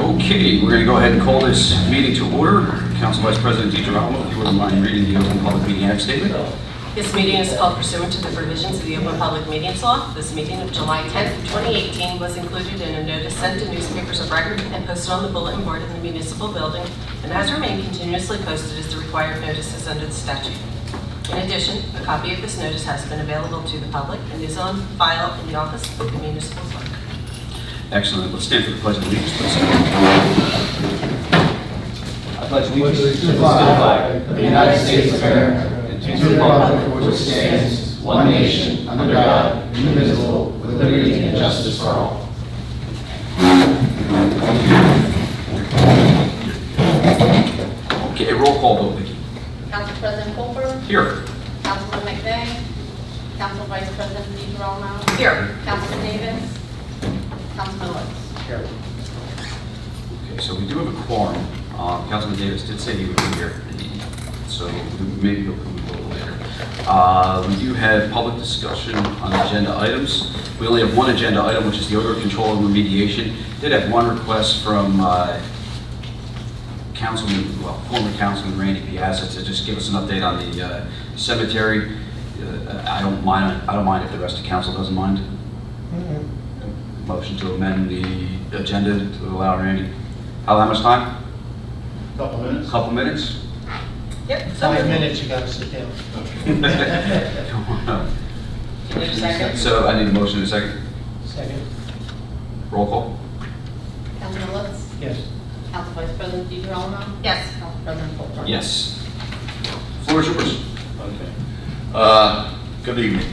Okay, we're going to go ahead and call this meeting to order. Council Vice President DiGirolamo, if you wouldn't mind reading the Open Public Meeting Act statement. This meeting is called pursuant to the provisions of the Open Public Meetings Law. This meeting of July 10th, 2018 was included in a notice sent to newspapers of record and posted on the bulletin board in the municipal building and has remained continuously posted as the required notices under the statute. In addition, a copy of this notice has been available to the public and is on file in the office of the municipal clerk. Excellent. Let's stand for the Pledge of Allegiance, please. I pledge allegiance to the flag of the United States of America and to the republic for which it stands, one nation, under God, indivisible, with liberty and justice for all. Okay, roll call vote, Vicki. Council President Colbert. Here. Councilman McVeigh. Council Vice President DiGirolamo. Here. Councilman Davis. Councilman Lutz. Here. Okay, so we do have a quorum. Councilman Davis did say he would be here, so maybe he'll come a little later. We do have public discussion on agenda items. We only have one agenda item, which is the odor control and remediation. Did have one request from former Councilman Randy Piazza to just give us an update on the cemetery. I don't mind if the rest of council doesn't mind. Motion to amend the agenda to allow Randy. How much time? Couple minutes. Couple minutes? Yep. 5 minutes, you gotta sit down. Do you need a second? So I need a motion in a second. Second. Roll call. Councilman Lutz. Yes. Council Vice President DiGirolamo. Yes. Council President Colbert. Yes. Floor is yours. Okay. Good evening.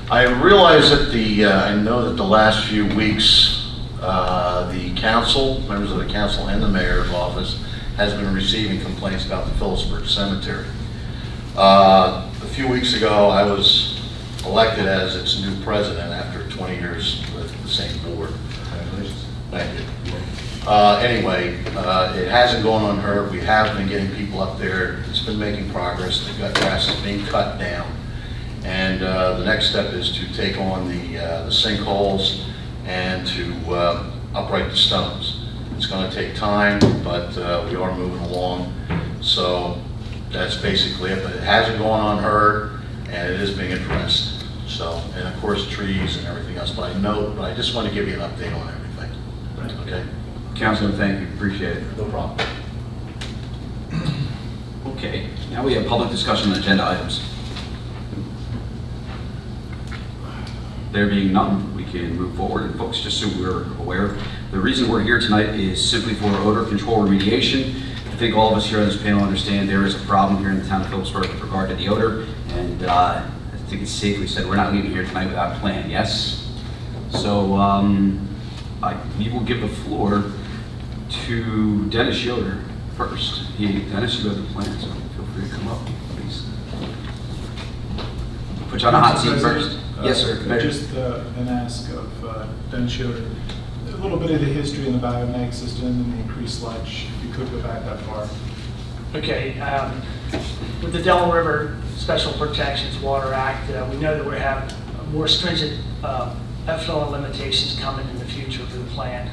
I realize that I know that the last few weeks, the council, members of the council and the mayor's office has been receiving complaints about the Phillipsburg cemetery. A few weeks ago, I was elected as its new president after 20 years with the same board. Congratulations. Thank you. Anyway, it hasn't gone unheard. We have been getting people up there. It's been making progress. The gut grass is being cut down. And the next step is to take on the sinkholes and to upright the stones. It's going to take time, but we are moving along. So that's basically it. But it hasn't gone unheard, and it is being addressed. So, and of course, trees and everything else. But I just want to give you an update on everything. Okay? Councilman, thank you. Appreciate it. No problem. Okay. Now we have public discussion on agenda items. There being none, we can move forward. And folks, just so we're aware, the reason we're here tonight is simply for odor control remediation. I think all of us here on this panel understand there is a problem here in the town of Phillipsburg with regard to the odor, and I think it's safely said we're not leaving here tonight without a plan, yes? So we will give the floor to Dennis Yoder first. Dennis, you have the plan, so feel free to come up, please. Put you on a hot seat first. Yes, sir. Just an ask of Dennis Yoder. A little bit of the history in the biomag system and the increased sludge, if you could go back that far. Okay, with the Delaware River Special Protections Water Act, we know that we have more stringent effluent limitations coming in the future for the plant.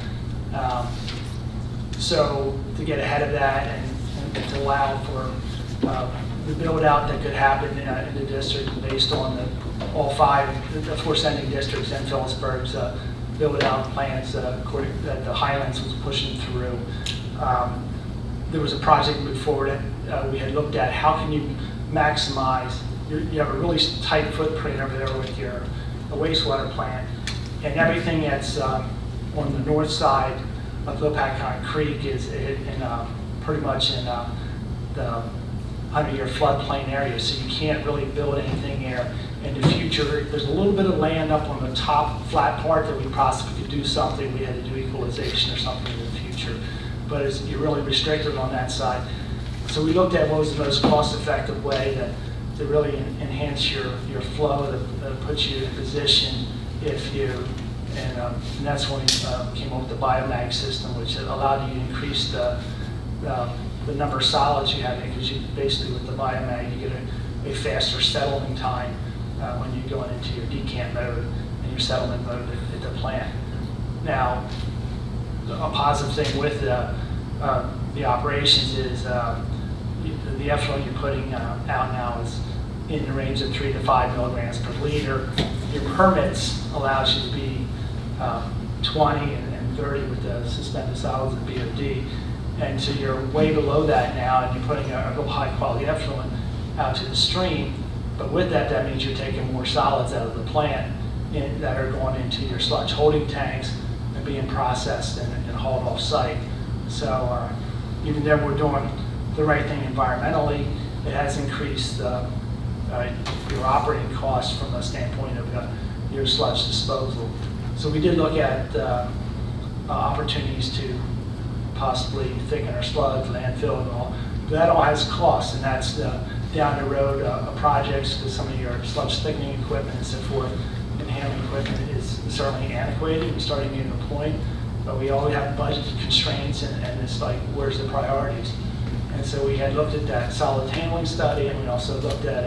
So to get ahead of that and to allow for the build out that could happen in the district based on all five, the four sending districts and Phillipsburg's build out plans that the Highlands was pushing through. There was a project moved forward. We had looked at how can you maximize, you have a really tight footprint over there with your wastewater plant, and everything that's on the north side of Lopakon Creek is pretty much in the 100-year floodplain area, so you can't really build anything there. In the future, there's a little bit of land up on the top flat part that we possibly could do something. We had to do equalization or something in the future, but you're really restricted on that side. So we looked at what was the most cost-effective way to really enhance your flow, that puts you in a position if you, and that's when we came up with the biomag system, which allowed you to increase the number of solids you have, because you basically with the biomag you get a faster settling time when you're going into your decant mode and your settlement mode at the plant. Now, a positive thing with the operations is the effluent you're putting out now is in the range of 3 to 5 milligrams per liter. Your permits allows you to be 20 and 30 with the suspended solids and BOD. And so you're way below that now, and you're putting a real high quality effluent out to the stream. But with that, that means you're taking more solids out of the plant that are going into your sludge holding tanks and being processed and hauled off site. So even though we're doing the right thing environmentally, it has increased your operating costs from a standpoint of your sludge disposal. So we did look at opportunities to possibly thicken our sludge, landfill and all. But that all has costs, and that's down the road projects, because some of your sludge thickening equipment and so forth and handling equipment is certainly antiquated and starting to get to a point. But we always have budget constraints, and it's like, where's the priorities? And so we had looked at that solid handling study, and we also looked at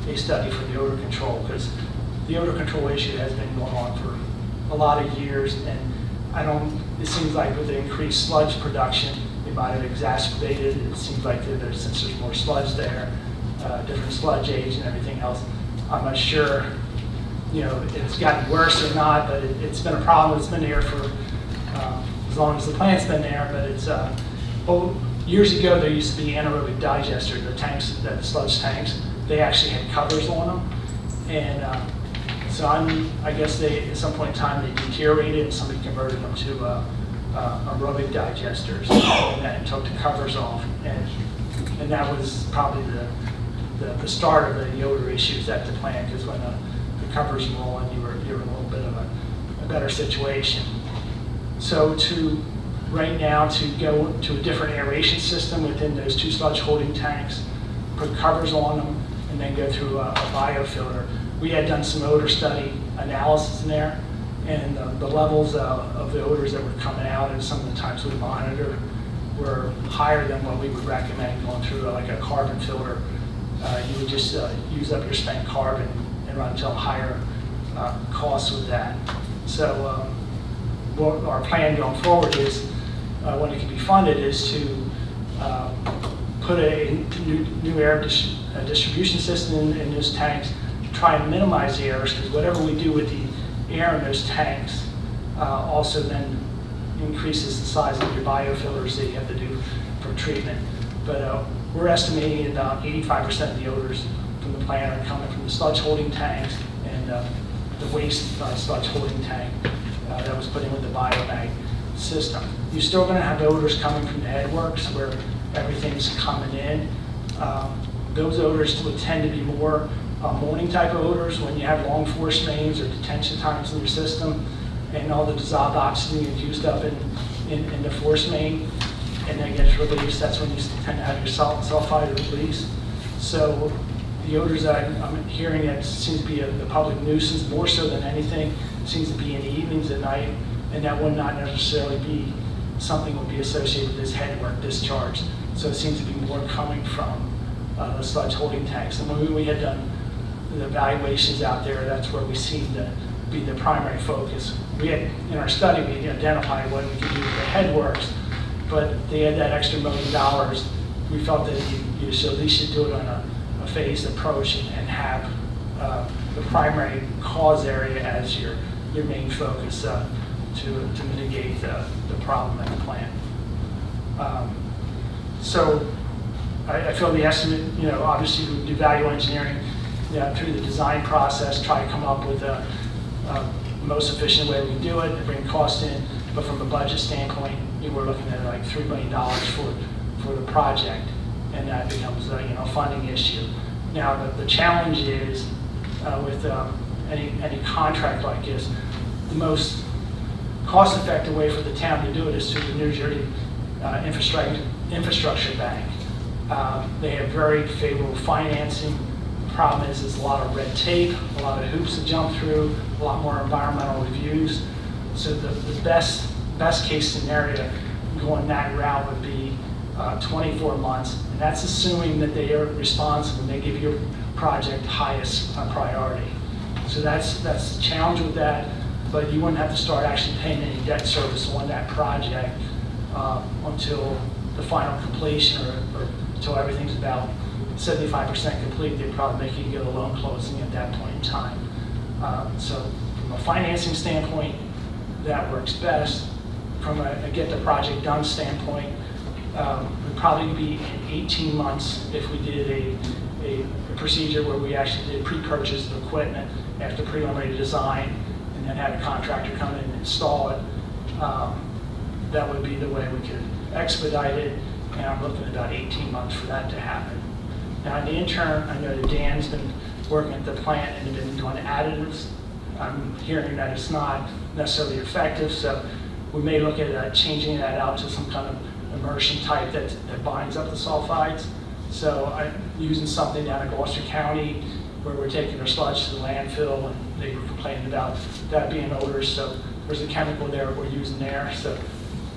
a study for the odor control, because the odor control issue has been going on for a lot of years, and it seems like with the increased sludge production, it might have exacerbated it. It seems like since there's more sludge there, different sludge age and everything else, I'm not sure, if it's gotten worse or not, but it's been a problem. It's been there for as long as the plant's been there, but it's, years ago there used to be anaerobic digesters, the tanks, the sludge tanks, they actually had covers on them. And so I guess at some point in time they deteriorated, and somebody converted them to aerobic digesters and then took the covers off. And that was probably the start of the odor issues at the plant, because when the covers were on, you're in a little bit of a better situation. So right now to go to a different aeration system within those 2 sludge holding tanks, put covers on them, and then go through a biofilter. We had done some odor study analysis in there, and the levels of the odors that were coming out and some of the types we monitor were higher than what we would recommend going through like a carbon filter. You would just use up your spent carbon and run into higher costs with that. So what our plan going forward is, when it can be funded, is to put a new air distribution system in those tanks, try and minimize the errors, because whatever we do with the air in those tanks also then increases the size of your biofilters that you have to do for treatment. But we're estimating about 85% of the odors from the plant are coming from the sludge holding tanks and the waste sludge holding tank that was put in with the biobag system. You're still going to have odors coming from the headworks where everything's coming in. Those odors would tend to be more morning type of odors when you have long force mains or detention times in your system, and all the dissolved oxygen is used up in the force main, and then gets released. That's when you tend to have your sulfide release. So the odors that I'm hearing that seems to be the public nuisance more so than anything seems to be in the evenings at night, and that would not necessarily be something would be associated with this headwork discharge. So it seems to be more coming from the sludge holding tanks. And when we had done the evaluations out there, that's where we seemed to be the primary focus. We had, in our study, we identified what we could do with the headworks, but they had that extra $1 million. We felt that you should at least do it on a phased approach and have the primary cause area as your main focus to mitigate the problem at the plant. So I feel the estimate, obviously we do value engineering through the design process, try to come up with the most efficient way we can do it and bring cost in. But from a budget standpoint, we're looking at like $3 million for the project, and that becomes a funding issue. Now the challenge is with any contract like this, the most cost-effective way for the town to do it is through the New Jersey Infrastructure Bank. They have very favorable financing. The problem is there's a lot of red tape, a lot of hoops to jump through, a lot more environmental reviews. So the best case scenario going that route would be 24 months, and that's assuming that they are responsive and they give your project highest priority. So that's the challenge with that. but you wouldn't have to start actually paying any debt service on that project until the final completion or until everything's about 75% complete. They'd probably make you get a loan closing at that point in time. So from a financing standpoint, that works best. From a get the project done standpoint, would probably be in 18 months if we did a procedure where we actually did pre-purchase of equipment after preliminary design and then had a contractor come in and install it. That would be the way we could expedite it, and I'm looking at about 18 months for that to happen. Now in the interim, I know that Dan's been working at the plant and been doing additives. I'm hearing that it's not necessarily effective, so we may look at changing that out to some kind of immersion type that binds up the sulfides. So I'm using something down in Gloucester County where we're taking our sludge to the landfill, and they were complaining about that being odorous, so there's a chemical there we're using there. So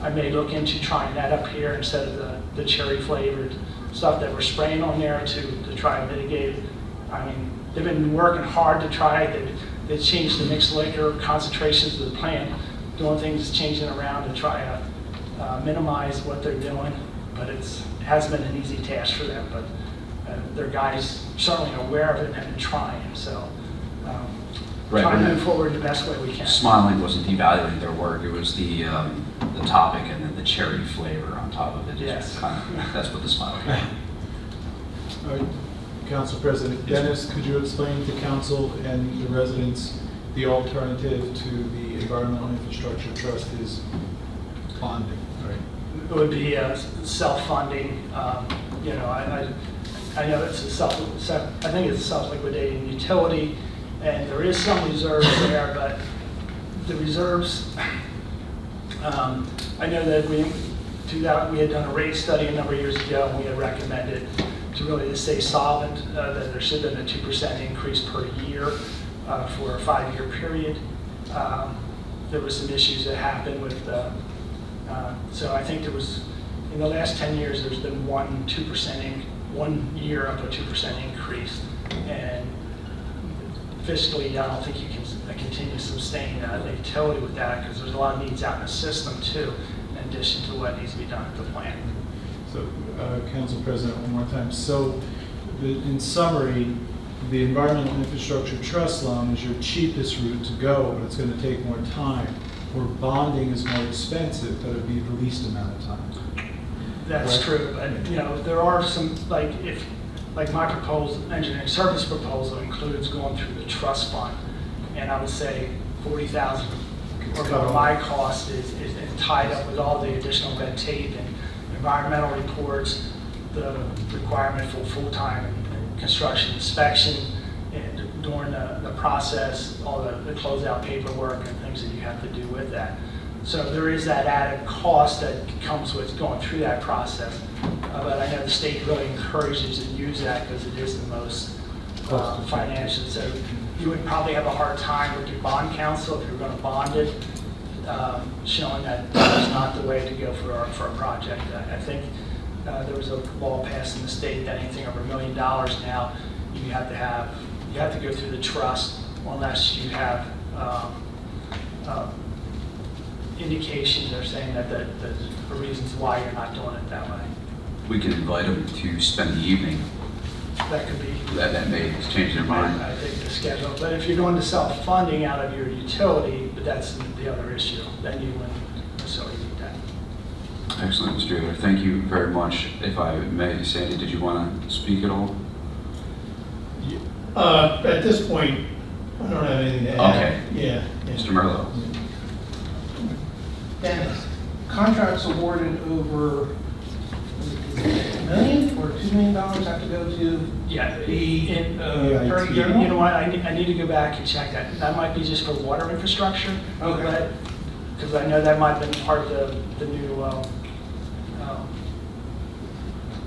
I may look into trying that up here instead of the cherry flavored stuff that we're spraying on there to try to mitigate it. I mean, they've been working hard to try it. They changed the mixed liquor concentrations of the plant, doing things, changing around to try to minimize what they're doing, but it hasn't been an easy task for them, but their guys certainly aware of it and have been trying, so Right, trying to but move forward the best way we can. Smiling wasn't devaluing their work, it was the topic and then the cherry flavor on top of it. Yes. That's what the smile came. All right, Council President Dennis, could you explain to council and the residents the alternative to the Environmental Infrastructure Trust is bonding, right? It would be self-funding. You know, I know it's I think it's a self-liquidating utility, and there is some reserves there, but the reserves, I know that we had done a rate study a number of years ago, and we had recommended to really stay solvent, that there should have been a 2% increase per year for a 5-year period. There were some issues that happened with, so I think there was, in the last 10 years, there's been 1 year of a 2% increase. And fiscally, I don't think you can continue to sustain the utility with that, because there's a lot of needs out in the system too, in addition to what needs to be done at the plant. So, Council President, one more time. So, in summary, the Environmental Infrastructure Trust loan is your cheapest route to go, but it's going to take more time. Where bonding is more expensive, but it'd be the least amount of time. That's Right. true, but you know, there are some, like my proposal, engineering service proposal includes going through the trust fund, and I would say 40,000 or more of my cost is tied up with all the additional red tape and environmental reports, the requirement for full-time construction inspection, and during the process, all the closeout paperwork and things that you have to do with that. So there is that added cost that comes with going through that process. But I know the state really encourages you to use that because it is the most financial. So you would probably have a hard time with your bond counsel if you're going to bond it, showing that that's not the way to go for a project. I think there was a law passed in the state that anything over $1 million now, you have to go through the trust unless you have indications or saying that the reasons why you're not doing it that way. We can invite them to spend the evening. That could be. That may change their mind. I think the schedule, but if you're going to self-funding out of your utility, but that's the other issue, then you wouldn't necessarily need that. Excellent, Mr. Taylor. Thank you very much. If I may, Sandy, did you want to speak at all? At this point, I don't have anything to add. Okay. Yeah. Mr. Merlot? Dennis, contracts awarded over $1 million or $2 million have to go to Yeah, the Attorney you General? know what, I need to go back and check that. That might be just for water infrastructure. Okay. Because I know that might have been part of the new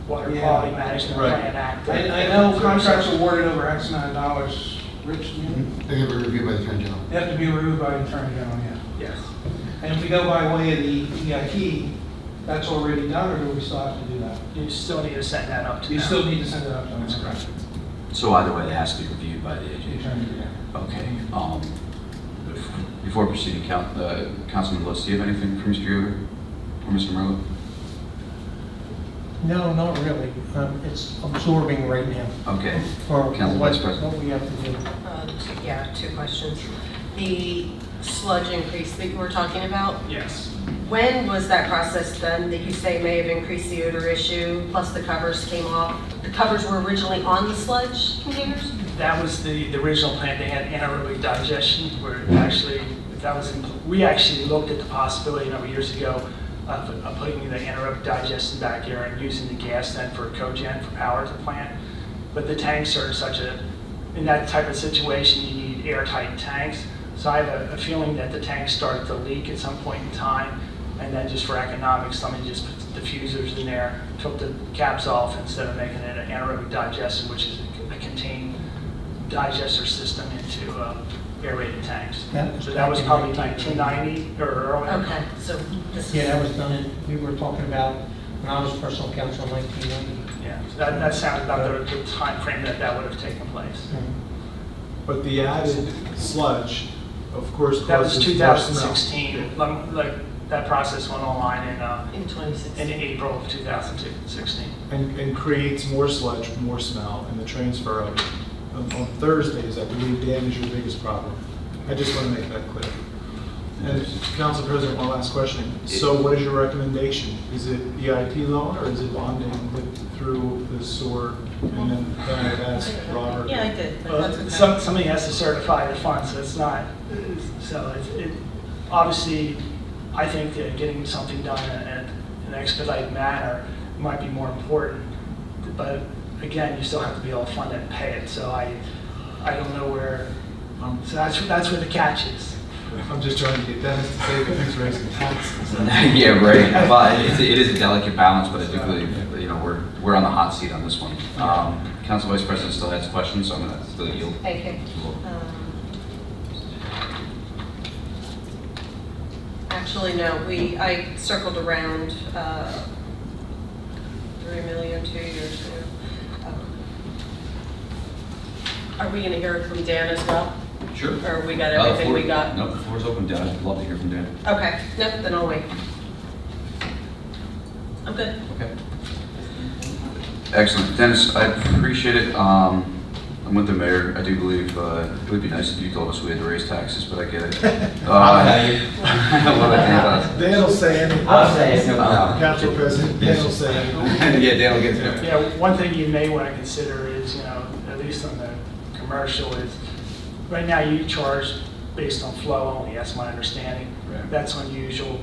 Water Yeah. Quality Management Right. Plan Act. I know contracts awarded over X amount of dollars, Rich, do you know? They have a review by the Attorney General. They have to be reviewed by the Attorney General, yeah. Yes. And if we go by way of the EIP, that's already done, or do we still have to do that? You still need to send that up to You them. still need to send it up to them. That's correct. So either way, it has to be reviewed by the The AG. Attorney General. Okay. Before proceeding, Councilman Lutz, do you have anything for Mr. Yoder or Mr. Merlo? No, not really. It's absorbing right now. Okay. For Council what Vice President. what we have to do. Yeah, two questions. The sludge increase that you were talking about, Yes. when was that process done that you say may have increased the odor issue, plus the covers came off? The covers were originally on the sludge containers? That was the original plan. They had anaerobic digestion, where actually, we actually looked at the possibility a number of years ago of putting the anaerobic digestion back here and using the gas then for cogen for power to the plant. But the tanks are in that type of situation, you need airtight tanks. So I have a feeling that the tanks started to leak at some point in time, and then just for economics, somebody just put diffusers in there, took the caps off instead of making it an anaerobic digestion, which is a contained digester system into aerated tanks. So that was probably 1990 or earlier. Okay, so this is. Yeah, that was done we were talking about when I was personal counsel in 1990. Yeah, so that sounds about the time frame that would have taken place. But the added sludge, of course, That was causes more smell. 2016. Like that process went online In 2016. in April of 2016. And creates more sludge, more smell, and the transfer of it. On Thursdays, I believe Dan is your biggest problem. I just want to make that clear. And Council President, one last question. So what is your recommendation? Is it EIP loan or is it bonding through the sewer? And then I would ask Robert. Yeah, I did. but Well, that's okay. somebody has to certify the fund, so it's not, so obviously, I think that getting something done in an expedited manner might be more important, but again, you still have to be able to fund it and pay it, so I don't know where, so that's where the catch is. I'm just trying to get Dennis to say that he's raising taxes. Yeah, right. Well, it is a delicate balance, but I do believe, we're on the hot seat on this one. Council Vice President still has questions, so I'm going to still yield. Thank you. Actually, no, I circled around 3 million 2 years ago. Are we going to hear from Dan as well? Sure. Or we got everything we got? No, the floor's open, Dan. I'd love to hear from Dan. Okay, no, then I'll wait. I'm good. Okay. Excellent. Dennis, I appreciate it. I'm with the mayor. I do believe it would be nice if you told us we had to raise taxes, but I get it. Dan will say anything. I'll say it, no problem. Council President, Dan will say anything. Yeah, Dan will get to it. Yeah, one thing you may want to consider is, at least on the commercial is, right now you charge based on flow only, that's my understanding. Right. That's unusual.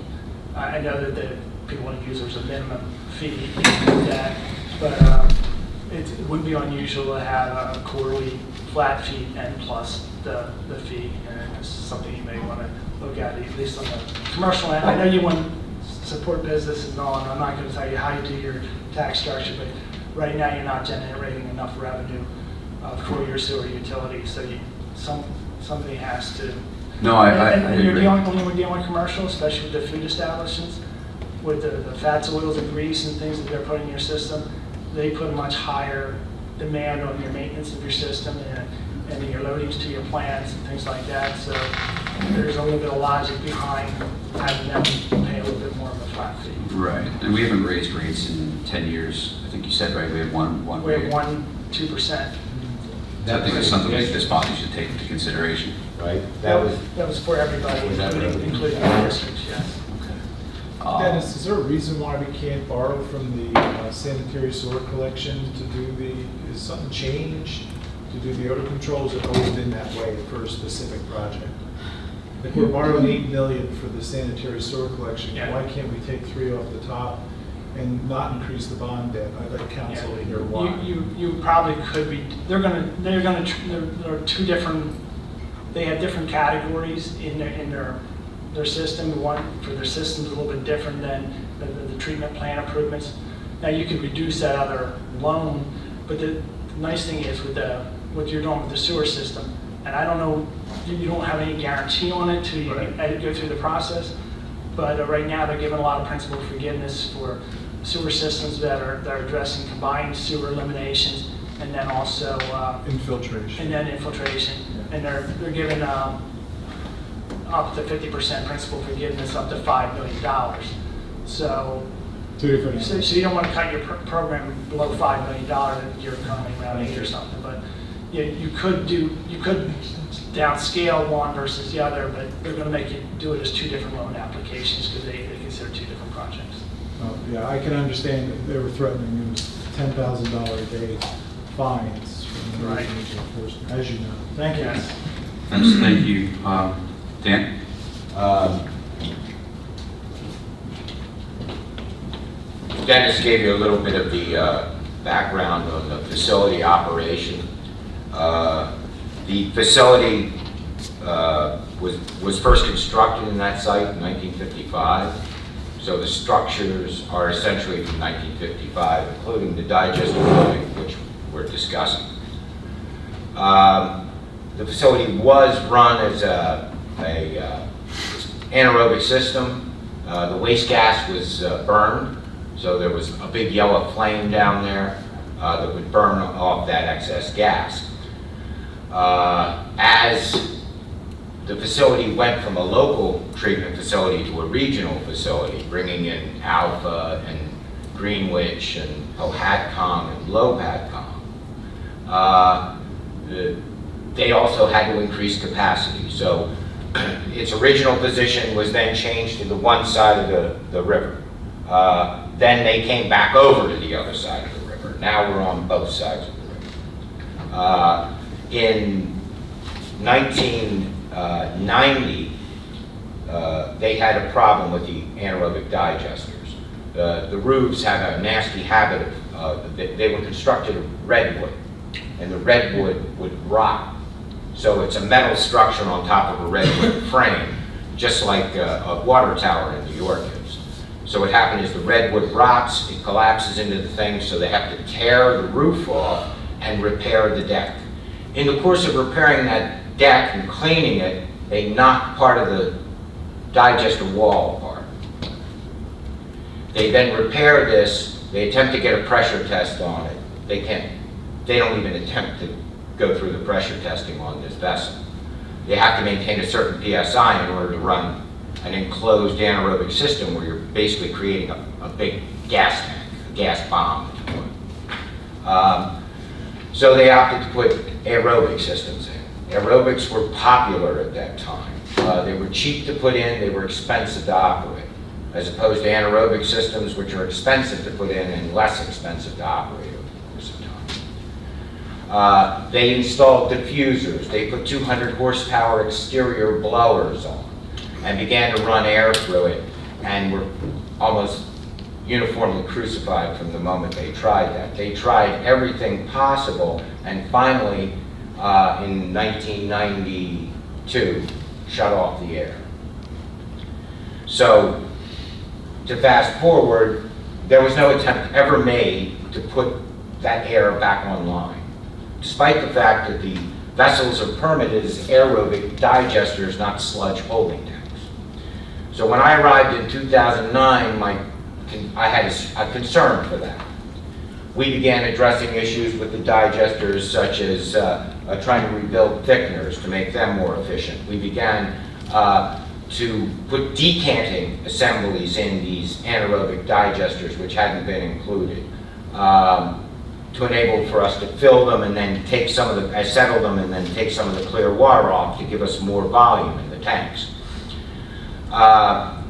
I know that the people want to use there's a minimum fee for that, but it wouldn't be unusual to have a quarterly flat fee and plus the fee, and it's something you may want to look at least on the commercial end. I know you want to support business and all, and I'm not going to tell you how you do your tax structure, but right now you're not generating enough revenue for your sewer utility, so somebody has to. No, I And you're agree. when we're dealing with commercial, especially with the food establishments, with the fats, oils, and grease and things that they're putting in your system, they put a much higher demand on your maintenance of your system and your loadings to your plants and things like that. So there's a little bit of logic behind having them pay a little bit more of a flat fee. Right. And we haven't raised rates in 10 years. I think you said, right, we have one We rate. have 2%. So I think it's something that this body should take into consideration. Right? That was for everybody, Was that for everybody? including the districts, yes. Dennis, is there a reason why we can't borrow from the sanitary sewer collection to do is something changed to do the odor controls? It always been that way for a specific project? If we're borrowing $8 million for the sanitary sewer collection, Yeah. why can't we take 3 off the top and not increase the bond debt? I'd like council to hear why. You probably there are two different, they have different categories in their system. One for their system is a little bit different than the treatment plant improvements. Now you could reduce that other loan, but the nice thing is with what you're doing with the sewer system, and I don't know, you don't have any guarantee on it till you go through the process, but right now they're giving a lot of principal forgiveness for sewer systems that are addressing combined sewer eliminations and then also Infiltration. infiltration, and they're giving up to 50% principal forgiveness up to $5 million. So, Two different. so you don't want to cut your program below $5 million if you're currently around 8 or something, but you could downscale one versus the other, but they're going to make you do it as two different loan applications because they consider two different projects. Oh, yeah, I can understand that they were threatening $10,000 a day fines from the Right. residential enforcement, as you know. Thank you. Yes. Thank you. Dan? Dennis gave you a little bit of the background on the facility operation. The facility was first constructed in that site in 1955. So the structures are essentially from 1955, including the digester building, which we're discussing. The facility was run as a anaerobic system. The waste gas was burned, so there was a big yellow flame down there that would burn off that excess gas. As the facility went from a local treatment facility to a regional facility, bringing in Alpha and Greenwich and Powhatcom and Low Patcom. They also had to increase capacity. So its original position was then changed to the one side of the river. Then they came back over to the other side of the river. Now we're on both sides of the river. In 1990, they had a problem with the anaerobic digesters. The roofs have a nasty habit of, they were constructed of redwood, and the redwood would rot. So it's a metal structure on top of a redwood frame, just like a water tower in New York is. So what happened is the redwood rots, it collapses into the thing, so they have to tear the roof off and repair the deck. In the course of repairing that deck and cleaning it, they knocked part of the digester wall apart. They then repair this, they attempt to get a pressure test on it. They can't, they don't even attempt to go through the pressure testing on this vessel. They have to maintain a certain PSI in order to run an enclosed anaerobic system where you're basically creating a big gas tank, a gas bomb. So they opted to put aerobic systems in. Aerobics were popular at that time. They were cheap to put in, they were expensive to operate, as opposed to anaerobic systems, which are expensive to put in and less expensive to operate over the course of time. They installed diffusers. They put 200 horsepower exterior blowers on and began to run air through it, and were almost uniformly crucified from the moment they tried that. They tried everything possible, and finally, in 1992, shut off the air. So, to fast forward, there was no attempt ever made to put that air back online, despite the fact that the vessels are permitted as aerobic digesters, not sludge holding tanks. So when I arrived in 2009, I had a concern for that. We began addressing issues with the digesters, such as trying to rebuild thickeners to make them more efficient. We began to put decanting assemblies in these anaerobic digesters, which hadn't been included, to enable for us to fill them and then take some of the, settle them and then take some of the clear water off to give us more volume in the tanks.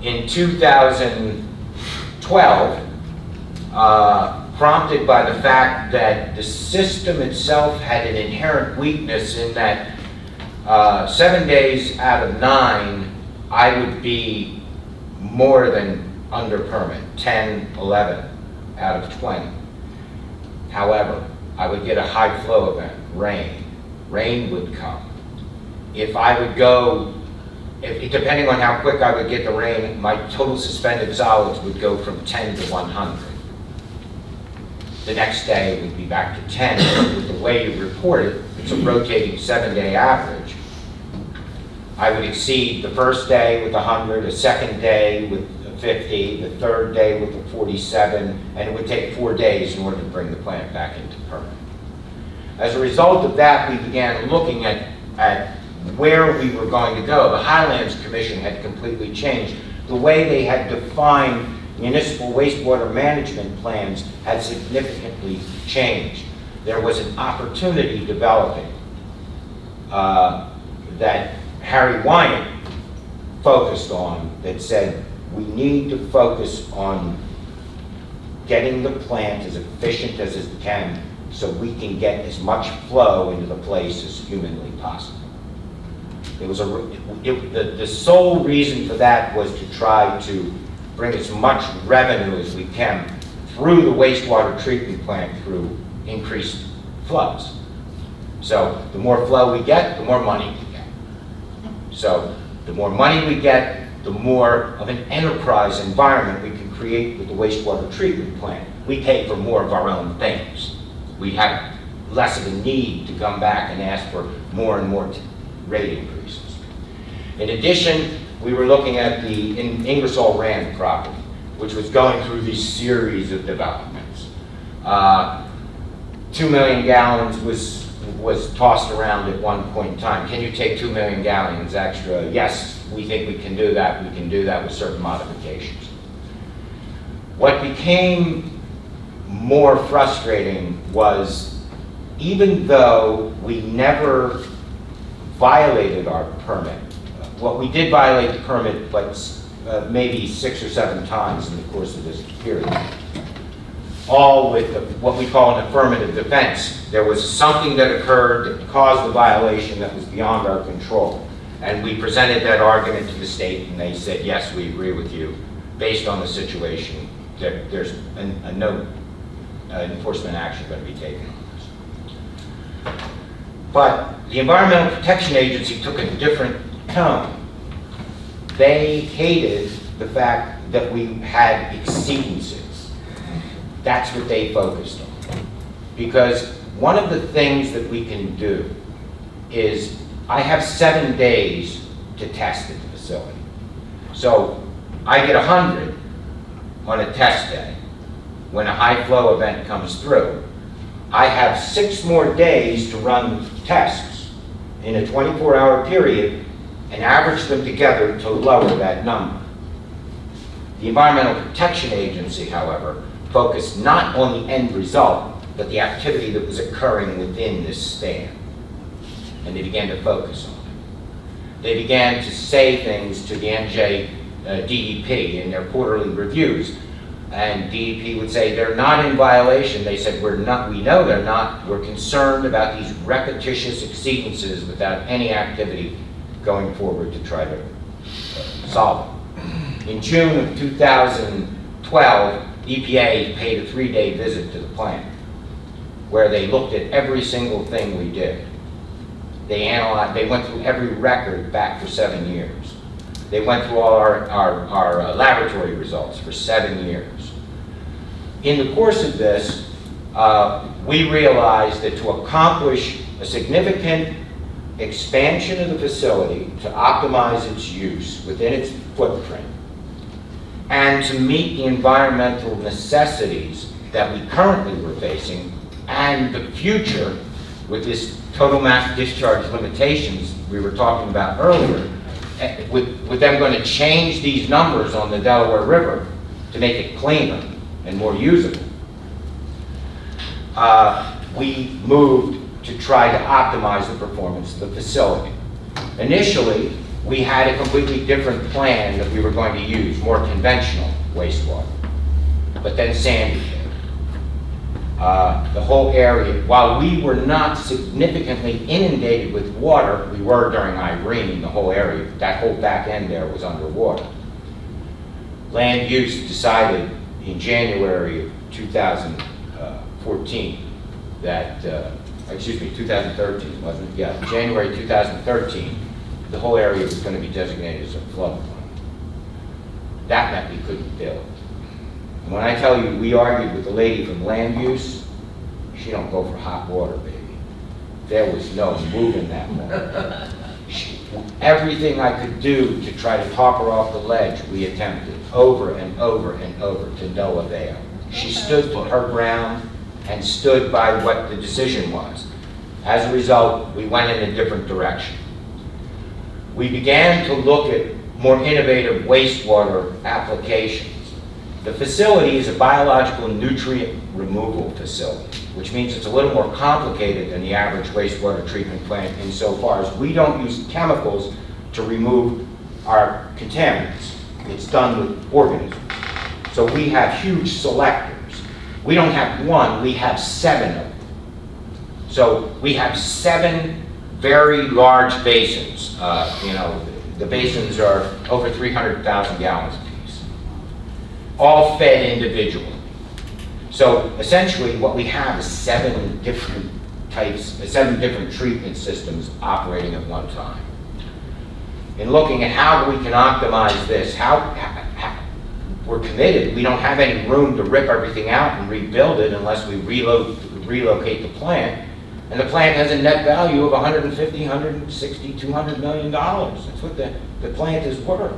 In 2012, prompted by the fact that the system itself had an inherent weakness in that 7 days out of 9, I would be more than under permit, 10, 11 out of 20. However, I would get a high flow event, rain. Rain would come. If I would go, depending on how quick I would get the rain, my total suspended solids would go from 10 to 100. The next day it would be back to 10. With the way you report it, it's a rotating 7-day average. I would exceed the first day with 100, a second day with 50, the third day with the 47, and it would take 4 days in order to bring the plant back into permit. As a result of that, we began looking at where we were going to go. The Highlands Commission had completely changed. The way they had defined municipal wastewater management plans had significantly changed. There was an opportunity developing that Harry Wyatt focused on that said, we need to focus on getting the plant as efficient as it can so we can get as much flow into the place as humanly possible. It was the sole reason for that was to try to bring as much revenue as we can through the wastewater treatment plant through increased flows. So the more flow we get, the more money we get. So the more money we get, the more of an enterprise environment we can create with the wastewater treatment plant. We pay for more of our own things. We have less of a need to come back and ask for more and more rate increases. In addition, we were looking at the Ingersoll Rand property, which was going through these series of developments. 2 million gallons was tossed around at one point in time. Can you take 2 million gallons extra? Yes, we think we can do that. We can do that with certain modifications. What became more frustrating was, even though we never violated our permit, well, we did violate the permit, but maybe 6 or 7 times in the course of this period, all with what we call an affirmative defense. There was something that occurred that caused the violation that was beyond our control. And we presented that argument to the state, and they said, yes, we agree with you. Based on the situation, there's no enforcement action going to be taken on this. But the Environmental Protection Agency took a different tone. They hated the fact that we had exceedances. That's what they focused on. Because one of the things that we can do is, I have 7 days to test at the facility. So I get 100 on a test day. When a high flow event comes through, I have 6 more days to run tests in a 24-hour period and average them together to lower that number. The Environmental Protection Agency, however, focused not on the end result, but the activity that was occurring within this span. And they began to focus on it. They began to say things to the NJ DEP in their quarterly reviews. And DEP would say, they're not in violation. They said, we know they're not. We're concerned about these repetitious exceedances without any activity going forward to try to solve it. In June of 2012, EPA paid a 3-day visit to the plant where they looked at every single thing we did. They analyzed, they went through every record back for 7 years. They went through all our laboratory results for 7 years. In the course of this, we realized that to accomplish a significant expansion of the facility to optimize its use within its footprint and to meet the environmental necessities that we currently were facing and the future with this total mass discharge limitations we were talking about earlier, with them going to change these numbers on the Delaware River to make it cleaner and more usable, we moved to try to optimize the performance of the facility. Initially, we had a completely different plan that we were going to use, more conventional wastewater. But then Sandy hit. The whole area, while we were not significantly inundated with water, we were during Irene, the whole area, that whole back end there was underwater. Land use decided in January of 2014 that, 2013, wasn't it? Yeah, January 2013, the whole area was going to be designated as a floodplain. That meant we couldn't build. And when I tell you we argued with the lady from land use, she don't go for hot water, baby. There was no moving that water. Everything I could do to try to talk her off the ledge, we attempted over and over and over to no avail. She stood her ground and stood by what the decision was. As a result, we went in a different direction. we began to look at more innovative wastewater applications. The facility is a biological nutrient removal facility, which means it's a little more complicated than the average wastewater treatment plant insofar as we don't use chemicals to remove our contaminants. It's done with organisms. So we have huge selectors. We don't have one, we have 7 of them. So we have 7 very large basins. The basins are over 300,000 gallons apiece, all fed individually. So essentially what we have is 7 different treatment systems operating at one time. In looking at how we can optimize this, we're committed. We don't have any room to rip everything out and rebuild it unless we relocate the plant. And the plant has a net value of 150, 160, $200 million. That's what the plant is worth.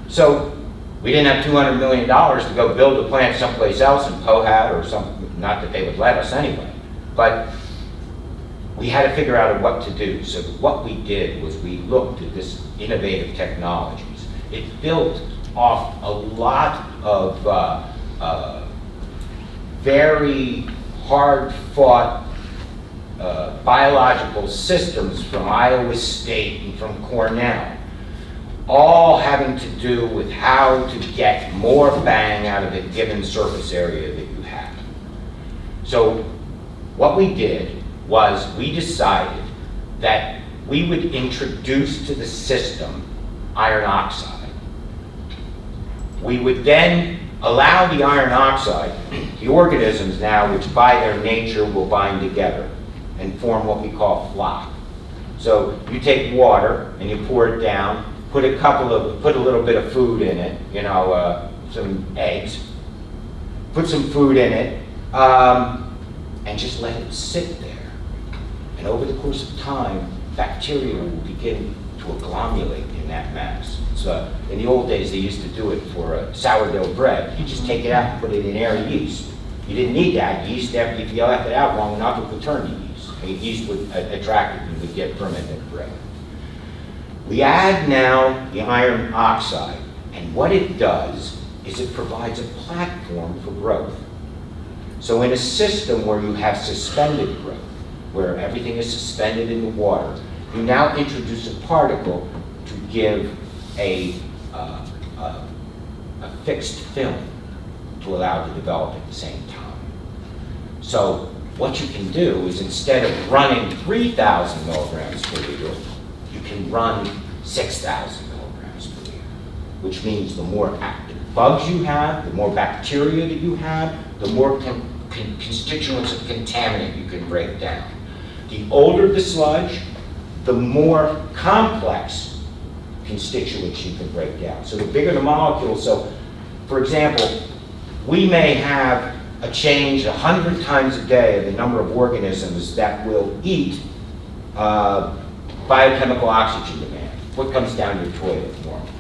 So we didn't have $200 million to go build a plant someplace else in Pohat or something, not that they would let us anyway. But we had to figure out what to do. So what we did was we looked at this innovative technologies. It built off a lot of very hard-fought biological systems from Iowa State and from Cornell, all having to do with how to get more bang out of a given surface area that you have. So what we did was we decided that we would introduce to the system iron oxide. We would then allow the iron oxide, the organisms now, which by their nature will bind together and form what we call flock. So you take water and you pour it down, put a little bit of food in it, some eggs, put some food in it, and just let it sit there. And over the course of time, bacteria will begin to agglomulate in that mass. So in the old days, they used to do it for sourdough bread. You just take it out and put it in air yeast. You didn't need that yeast. If you left it out long enough, it would turn to yeast. Yeast would attract it and would get fermented bread. We add now the iron oxide, and what it does is it provides a platform for growth. So in a system where you have suspended growth, where everything is suspended in the water, you now introduce a particle to give a fixed film to allow it to develop at the same time. So what you can do is instead of running 3,000 milligrams per liter, you can run 6,000 milligrams per liter, which means the more active bugs you have, the more bacteria that you have, the more constituents of contaminant you can break down. The older the sludge, the more complex constituents you can break down. So the bigger the molecule. So, for example, we may have a change 100 times a day of the number of organisms that will eat biochemical oxygen demand. What comes down your toilet normally?